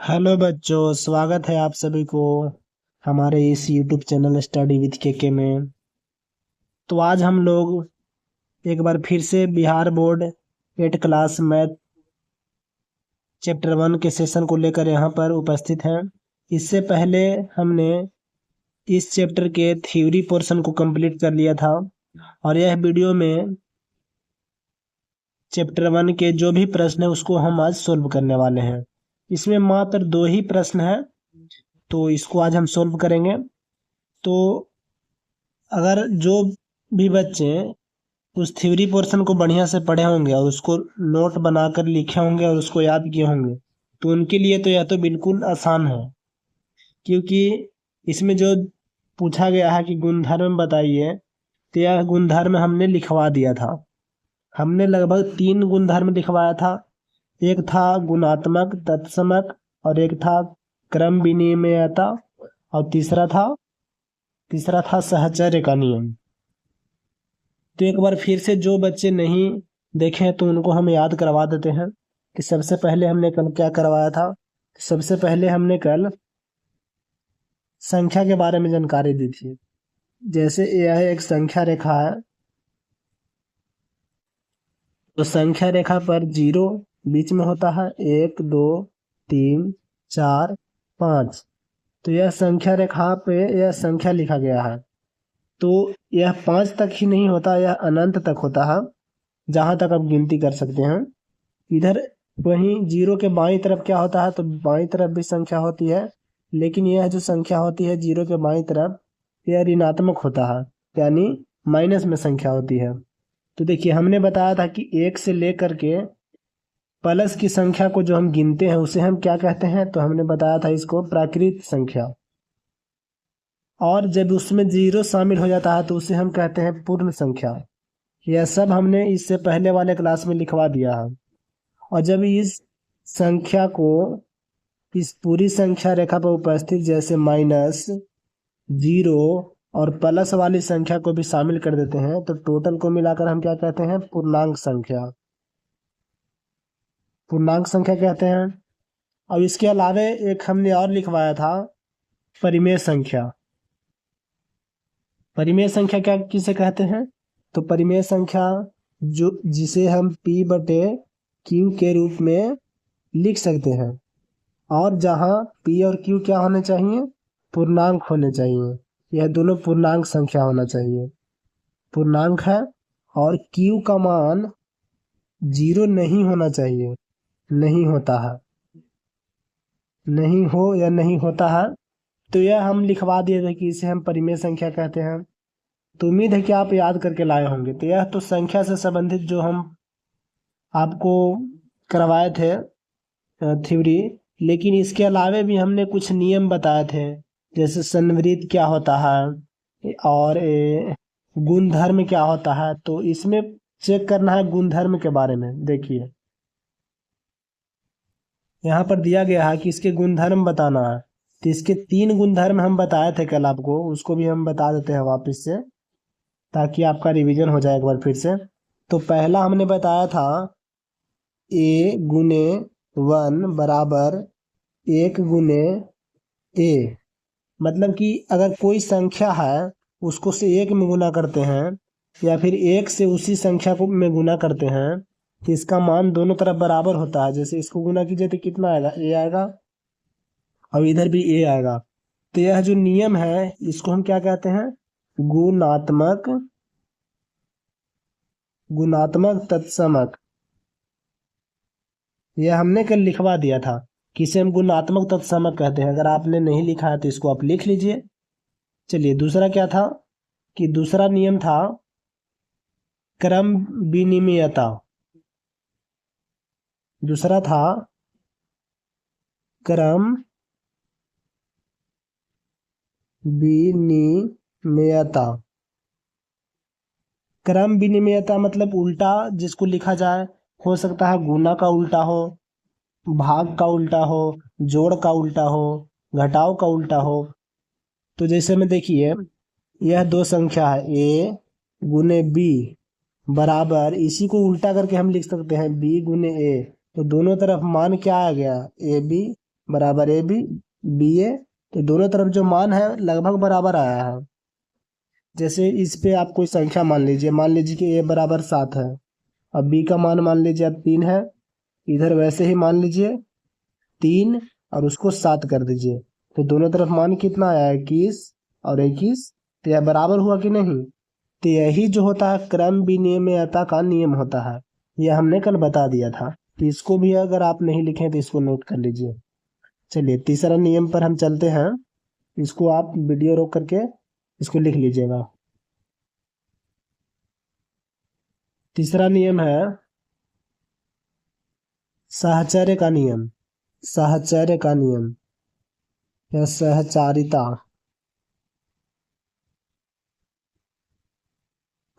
Hello बच्चों, स्वागत है आप सभी को हमारे इस यूट्यूब चैनल स्टडी विद के में। तो आज हम लोग एक बार फिर से Bihar board 8 class math chapter 1 के सेशन को लेकर यहाँ पर उपस्थित हैं। इससे पहले हमने इस चैप्टर के थ्योरी पोर्शन को कंप्लीट कर लिया था और यह वीडियो में चैप्टर 1 के जो भी प्रश्न है उसको हम आज सोल्व करने वाले हैं। इसमें मात्र 2 ही प्रश्न है, तो इसको आज हम सोल्व करेंगे। तो अगर जो भी बच्चे उस थ्योरी पोर्शन को बढ़िया से पढ़े होंगे और उसको नोट बनाकर लिखे होंगे और उसको याद किए होंगे, तो उनके लिए तो यह तो बिल्कुल आसान है, क्योंकि इसमें जो पूछा गया है कि गुणधर्म बताइए, तो यह गुणधर्म हमने लिखवा दिया था। हमने लगभग 3 गुणधर्म लिखवाया था। एक था गुणात्मक तत्समक और एक था क्रम विनिमयता और तीसरा था सहचर्य का नियम। तो एक बार फिर से जो बच्चे नहीं देखे तो उनको हम याद करवा देते हैं कि सबसे पहले हमने कल क्या करवाया था। सबसे पहले हमने कल संख्या के बारे में जानकारी दी थी। जैसे यह एक संख्या रेखा है, तो संख्या रेखा पर 0 बीच में होता है, 1 2 3 4 5। तो यह संख्या रेखा पे यह संख्या लिखा गया है। तो यह 5 तक ही नहीं होता, यह अनंत तक होता है, जहाँ तक आप गिनती कर सकते हैं। इधर वहीं 0 के बाईं तरफ क्या होता है, तो बाईं तरफ भी संख्या होती है, लेकिन यह जो संख्या होती है 0 के बाईं तरफ, यह ऋणात्मक होता है, यानी माइनस में संख्या होती है। तो देखिए, हमने बताया था कि 1 से लेकर के प्लस की संख्या को जो हम गिनते हैं उसे हम क्या कहते हैं, तो हमने बताया था इसको प्राकृत संख्या। और जब उसमें 0 शामिल हो जाता है तो उसे हम कहते हैं पूर्ण संख्या। यह सब हमने इससे पहले वाले क्लास में लिखवा दिया है। और जब इस संख्या को इस पूरी संख्या रेखा पर उपस्थित जैसे माइनस, 0 और प्लस वाली संख्या को भी शामिल कर देते हैं, तो टोटल को मिलाकर हम क्या कहते हैं, पूर्णांक संख्या। पूर्णांक संख्या कहते हैं। और इसके अलावे एक हमने और लिखवाया था, परिमेय संख्या। परिमेय संख्या क्या किसे कहते हैं, तो परिमेय संख्या जिसे हम P/Q के रूप में लिख सकते हैं, और जहाँ P और Q क्या होने चाहिए, पूर्णांक होने चाहिए। यह दोनों पूर्णांक संख्या होना चाहिए, पूर्णांक है। और Q का मान 0 नहीं होना चाहिए, नहीं होता है, नहीं हो या नहीं होता है। तो यह हम लिखवा दिए थे कि इसे हम परिमेय संख्या कहते हैं। तो उम्मीद है कि आप याद करके लाए होंगे। तो यह तो संख्या से संबंधित जो हम आपको करवाए थे थ्योरी, लेकिन इसके अलावे भी हमने कुछ नियम बताए थे, जैसे संवृत्त क्या होता है और गुणधर्म क्या होता है। तो इसमें चेक करना है गुणधर्म के बारे में। देखिए, यहाँ पर दिया गया है कि इसके गुणधर्म बताना है। तो इसके 3 गुणधर्म हम बताए थे कल आपको, उसको भी हम बता देते हैं वापस से, ताकि आपका रिवीजन हो जाए एक बार फिर से। तो पहला हमने बताया था A गुने 1 बराबर 1 गुने A। मतलब कि अगर कोई संख्या है उसको से 1 में गुना करते हैं, या फिर 1 से उसी संख्या को में गुना करते हैं, तो इसका मान दोनों तरफ बराबर होता है। जैसे इसको गुना कीजिए तो कितना आएगा, A आएगा, और इधर भी A आएगा। तो यह जो नियम है इसको हम क्या कहते हैं, गुणात्मक तत्समक। यह हमने कल लिखवा दिया था कि इसे हम गुणात्मक तत्समक कहते हैं। अगर आपने नहीं लिखा है तो इसको आप लिख लीजिए। चलिए, दूसरा क्या था, कि दूसरा नियम था क्रम विनिमयता। दूसरा था क्रम विनिमयता। क्रम विनिमयता मतलब उल्टा जिसको लिखा जाए, हो सकता है गुना का उल्टा हो, भाग का उल्टा हो, जोड़ का उल्टा हो, घटाव का उल्टा हो। तो जैसे में देखिए, यह 2 संख्या है, A गुने B बराबर, इसी को उल्टा करके हम लिख सकते हैं B गुने A। तो दोनों तरफ मान क्या आ गया, AB बराबर ए बी, बी ए। तो दोनों तरफ जो मान है लगभग बराबर आया है। जैसे इस पे आप कोई संख्या मान लीजिए कि ए बराबर 7 है। अब बी का मान लीजिए अब 3 है। इधर वैसे ही मान लीजिए 3 और उसको 7 कर दीजिए। तो दोनों तरफ मान कितना आया, 21 और 21। तो यह बराबर हुआ कि नहीं। तो यही जो होता है क्रम विनिमयता का नियम होता है। यह हमने कल बता दिया था। तो इसको भी अगर आप नहीं लिखें तो इसको नोट कर लीजिए। चलिए तीसरा नियम पर हम चलते हैं। इसको आप वीडियो रोक करके इसको लिख लीजिएगा। तीसरा नियम है साहचर्य का नियम। साहचर्य का नियम या सहचारिता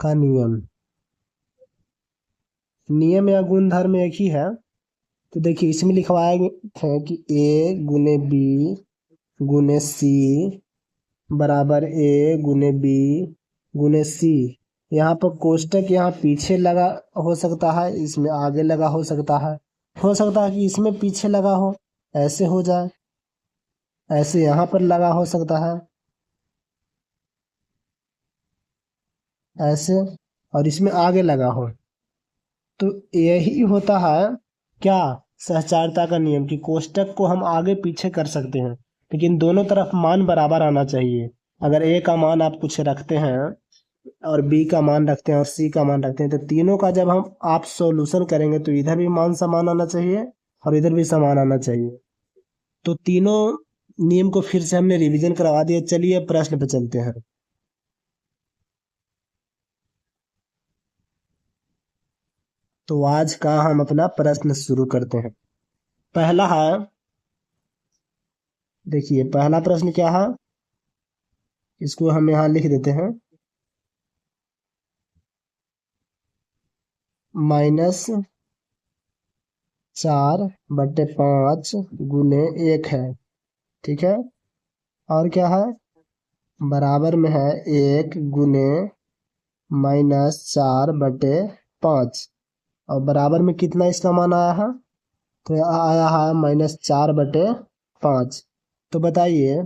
का नियम। नियम या गुण धर्म एक ही है। तो देखिए इसमें लिखवाया है कि ए गुने बी गुने सी बराबर ए गुने बी गुने सी। यहाँ पर कोष्टक यहाँ पीछे लगा हो सकता है, इसमें आगे लगा हो सकता है। हो सकता है कि इसमें पीछे लगा हो, ऐसे हो जाए, ऐसे यहाँ पर लगा हो सकता है, ऐसे, और इसमें आगे लगा हो। तो यही होता है क्या, सहचारिता का नियम, कि कोष्टक को हम आगे पीछे कर सकते हैं लेकिन दोनों तरफ मान बराबर आना चाहिए। अगर ए का मान आप कुछ रखते हैं और बी का मान रखते हैं और सी का मान रखते हैं, तो तीनों का जब हम आप सॉल्यूशन करेंगे तो इधर भी मान समान आना चाहिए और इधर भी समान आना चाहिए। तो तीनों नियम को फिर से हमने रिवीजन करवा दिया। चलिए प्रश्न पे चलते हैं। तो आज का हम अपना प्रश्न शुरू करते हैं। पहला है, देखिए पहला प्रश्न क्या है, इसको हम यहाँ लिख देते हैं। -4/5 गुने 1 है, ठीक है। और क्या है, बराबर में है 1 गुने -4/5। और बराबर में कितना इसका मान आया है, तो आया है -4/5। तो बताइए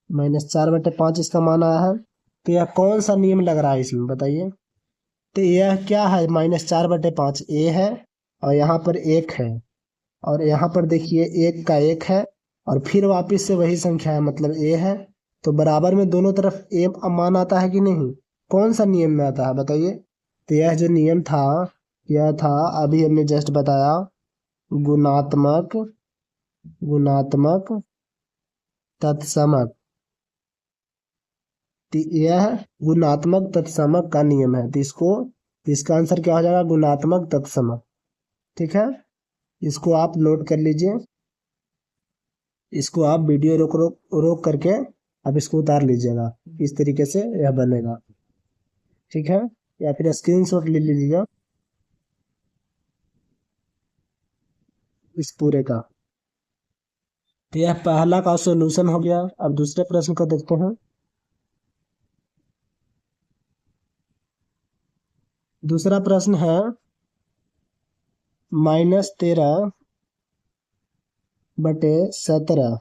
-4/5 इसका मान आया है। तो यह कौन सा नियम लग रहा है इसमें, बताइए। तो यह क्या है, -4/5 ए है और यहाँ पर 1 है और यहाँ पर देखिए 1 का 1 है और फिर वापस से वही संख्या है, मतलब ए है। तो बराबर में दोनों तरफ ए मान आता है कि नहीं, कौन सा नियम में आता है बताइए। तो यह जो नियम था, यह था अभी हमने जस्ट बताया, गुणात्मक गुणात्मक तत्समक। तो यह गुणात्मक तत्समक का नियम है। तो इसका आंसर क्या हो जाएगा, गुणात्मक तत्समक, ठीक है। इसको आप नोट कर लीजिए। इसको आप वीडियो रोक रोक रोक करके अब इसको उतार लीजिएगा। इस तरीके से यह बनेगा, ठीक है। या फिर स्क्रीनशॉट ले लीजिएगा इस पूरे का। तो यह पहला का सॉल्यूशन हो गया। अब दूसरे प्रश्न को देखते हैं। दूसरा प्रश्न है -13/17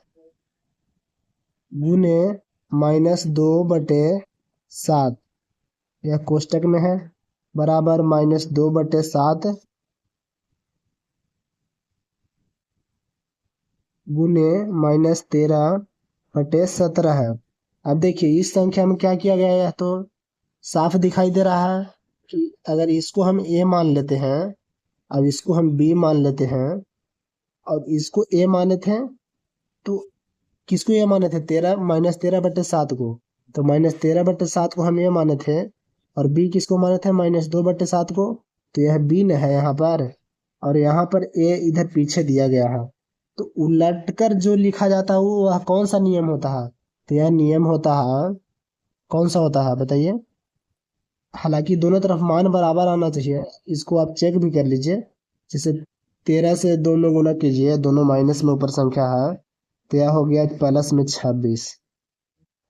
गुने -2/7। यह कोष्टक में है, बराबर -2/7 गुने -13/17 है। अब देखिए इस संख्या में क्या किया गया है, तो साफ दिखाई दे रहा है कि अगर इसको हम ए मान लेते हैं, अब इसको हम बी मान लेते हैं और इसको ए माने थे, तो किसको ए माने थे, 13 -13/7 को। तो -13/7 को हम ए माने थे और बी किसको माने थे, -2/7 को। तो यह बी न है यहाँ पर, और यहाँ पर ए इधर पीछे दिया गया है। तो उलट कर जो लिखा जाता है वो वह कौन सा नियम होता है, तो यह नियम होता है, कौन सा होता है बताइए। हालांकि दोनों तरफ मान बराबर आना चाहिए, इसको आप चेक भी कर लीजिए। जैसे 13 से 2 में गुना कीजिए, दोनों माइनस में ऊपर संख्या है, तो यह हो गया प्लस में 26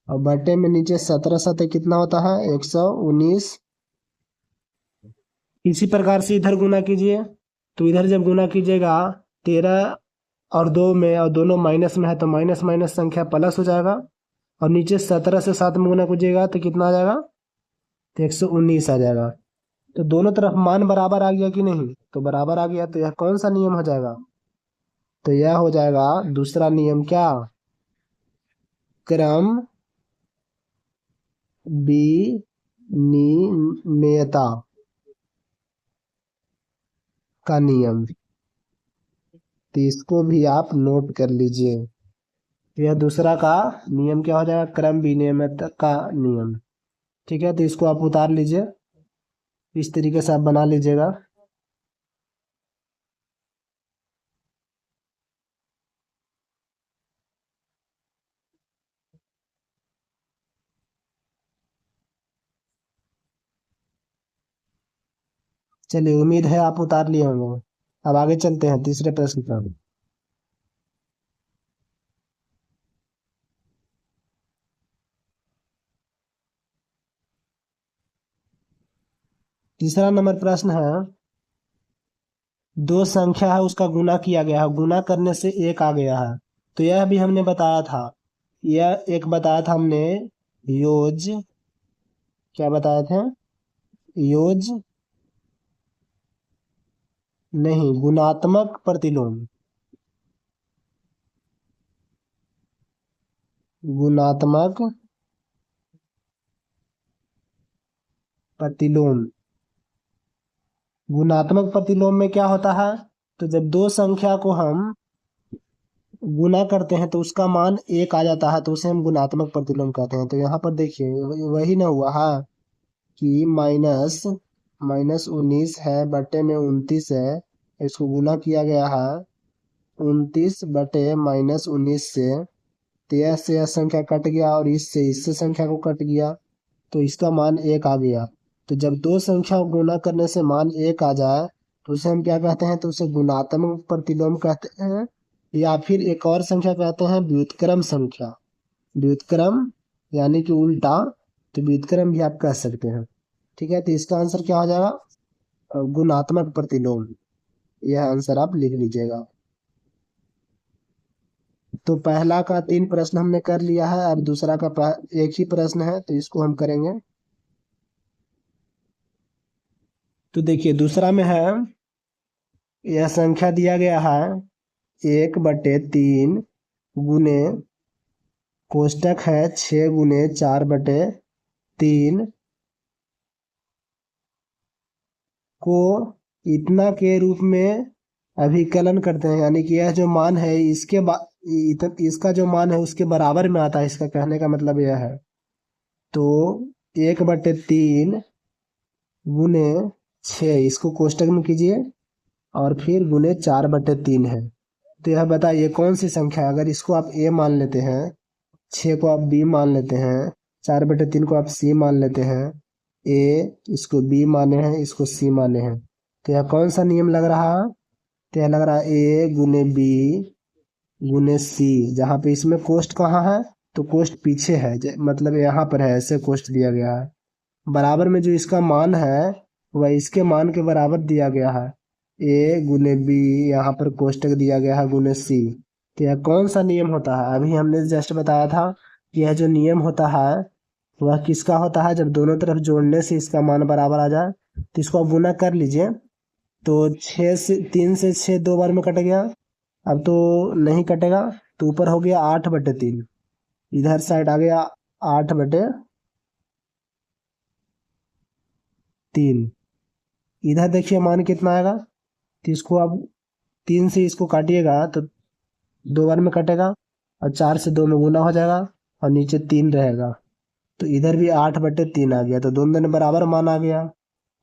और बटे में नीचे 17 7 कितना होता है, 119। इसी प्रकार से इधर गुना कीजिए, तो इधर जब गुना कीजिएगा 13 और 2 में, और दोनों माइनस में है तो माइनस माइनस संख्या प्लस हो जाएगा, और नीचे 17 से 7 में गुना कीजिएगा तो कितना आ जाएगा, तो 119 आ जाएगा। तो दोनों तरफ मान बराबर आ गया कि नहीं, तो बराबर आ गया, तो यह कौन सा नियम हो जाएगा, तो यह हो जाएगा दूसरा नियम, क्या, क्रम विनिमयता का नियम। तो इसको भी आप नोट कर लीजिए, यह दूसरा का नियम क्या हो जाएगा, क्रम विनिमयता का नियम। ठीक है, तो इसको आप उतार लीजिए, इस तरीके से आप बना लीजिएगा। चलिए, उम्मीद है आप उतार लिए होंगे। अब आगे चलते हैं तीसरे प्रश्न पर। तीसरा नंबर प्रश्न है, दो संख्या है उसका गुना किया गया है, गुना करने से एक आ गया है। तो यह भी हमने बताया था, यह एक बताया था हमने, योज, क्या बताया था, योज नहीं, गुणात्मक प्रतिलोम, गुणात्मक प्रतिलोम। गुणात्मक प्रतिलोम में क्या होता है, तो जब दो संख्या को हम गुना करते हैं तो उसका मान एक आ जाता है, तो उसे हम गुणात्मक प्रतिलोम कहते हैं। तो यहाँ पर देखिए वही ना हुआ है कि माइनस माइनस 19 है बटे में 29 है, इसको गुना किया गया है 29 बटे माइनस 19 से, तो यह से यह संख्या कट गया और इससे इससे संख्या को कट गया, तो इसका मान एक आ गया। तो जब दो संख्या को गुना करने से मान एक आ जाए तो उसे हम क्या कहते हैं, तो उसे गुणात्मक प्रतिलोम कहते हैं, या फिर एक और संख्या कहते हैं व्युत्क्रम संख्या, व्युत्क्रम यानी कि उल्टा, तो व्युत्क्रम भी आप कह सकते हैं। ठीक है, तो इसका आंसर क्या हो जाएगा, गुणात्मक प्रतिलोम, यह आंसर आप लिख लीजिएगा। तो पहला का 3 प्रश्न हमने कर लिया है, अब दूसरा का एक ही प्रश्न है, तो इसको हम करेंगे। तो देखिए दूसरा में है, यह संख्या दिया गया है 1/3 गुने, कोष्टक है 6 × 4/3 को इतना के रूप में अभिकलन करते हैं, यानी कि यह जो मान है इसका जो मान है उसके बराबर में आता है, इसका कहने का मतलब यह है। तो 1/3 गुने 6, इसको कोष्टक में कीजिए, और फिर गुने 4/3 है। तो यह बताइए कौन सी संख्या है, अगर इसको आप ए मान लेते हैं, 6 को आप बी मान लेते हैं, 4/3 को आप सी मान लेते हैं, ए इसको बी माने हैं, इसको सी माने हैं, तो यह कौन सा नियम लग रहा है, तो यह लग रहा है ए गुने बी गुने सी, जहाँ पे इसमें कोष्ट कहाँ है, तो कोष्ट पीछे है, मतलब यहाँ पर है, ऐसे कोष्ट दिया गया है, बराबर में जो इसका मान है वह इसके मान के बराबर दिया गया है, ए गुने बी, यहाँ पर कोष्टक दिया गया है गुने सी। तो यह कौन सा नियम होता है, अभी हमने जस्ट बताया था कि यह जो नियम होता है वह किसका होता है, जब दोनों तरफ जोड़ने से इसका मान बराबर आ जाए। तो इसको आप गुना कर लीजिए, तो 3 से 6 दो बार में कट गया, अब तो नहीं कटेगा, तो ऊपर हो गया 8/3, इधर साइड आ गया 8/3, इधर देखिए मान कितना आएगा, तो इसको आप 3 से इसको काटिएगा तो दो बार में कटेगा, और 4 से 2 में गुना हो जाएगा, और नीचे 3 रहेगा, तो इधर भी 8/3 आ गया, तो दोनों दोनों बराबर मान आ गया।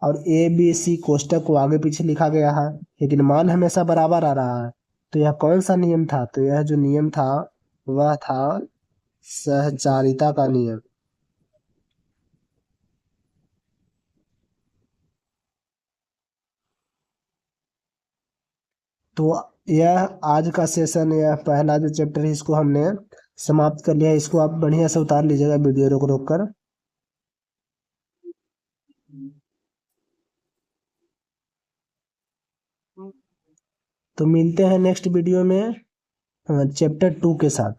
और ए बी सी कोष्टक को आगे पीछे लिखा गया है, लेकिन मान हमेशा बराबर आ रहा है। तो यह कौन सा नियम था, तो यह जो नियम था वह था सहचारिता का नियम। तो यह आज का सेशन, यह पहला जो चैप्टर है इसको हमने समाप्त कर लिया है। इसको आप बढ़िया से उतार लीजिएगा वीडियो रोक रोक कर। तो मिलते हैं नेक्स्ट वीडियो में चैप्टर 2 के साथ।